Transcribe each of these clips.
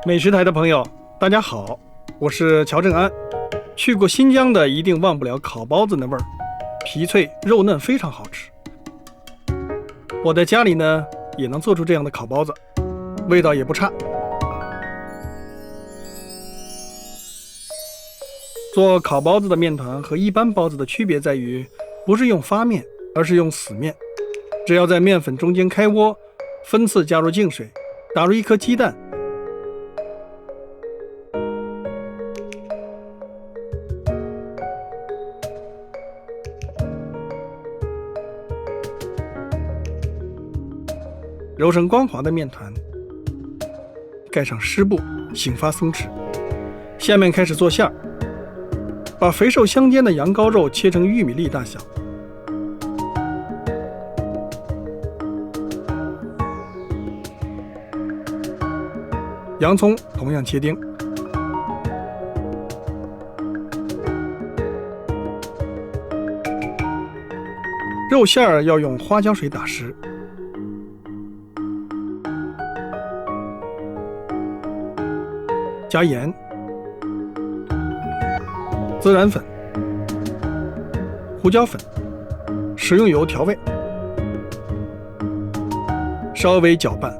美食台的朋友，大家好，我是乔正安。去过新疆的一定忘不了烤包子那味儿，皮脆肉嫩，非常好吃。我在家里呢也能做出这样的烤包子，味道也不差。做烤包子的面团和一般包子的区别在于，不是用发面，而是用死面。只要在面粉中间开窝，分次加入净水，打入一颗鸡蛋，揉成光滑的面团，盖上湿布，醒发松弛。下面开始做馅儿，把肥瘦相间的羊羔肉切成玉米粒大小，洋葱同样切丁，肉馅儿要用花椒水打湿，加盐、孜然粉、胡椒粉、食用油调味，稍微搅拌，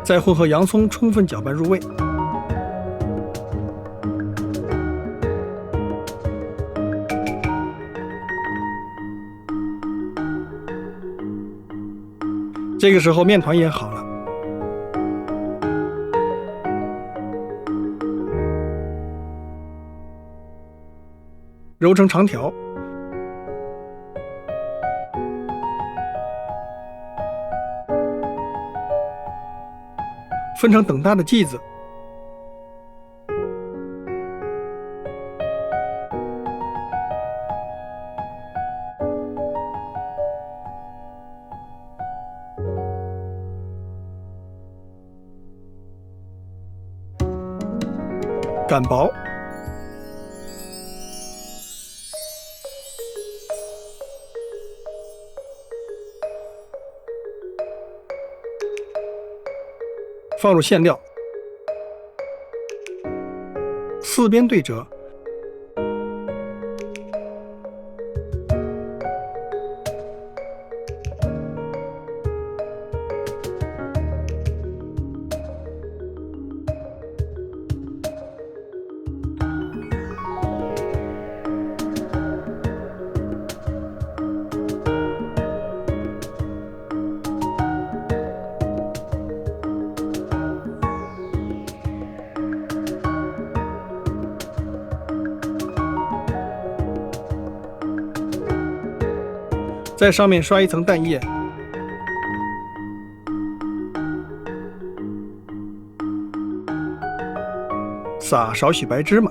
再混合洋葱，充分搅拌入味。这个时候面团也好了，揉成长条，分成等大的剂子，擀薄，放入馅料，四边对折，在上面刷一层蛋液，撒少许白芝麻，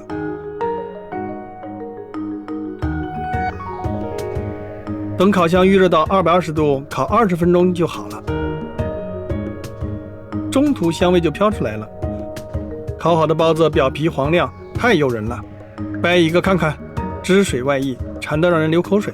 等烤箱预热到220度，烤20分钟就好了。中途香味就飘出来了，烤好的包子表皮黄亮，太诱人了，掰一个看看，汁水外溢，馋得让人流口水。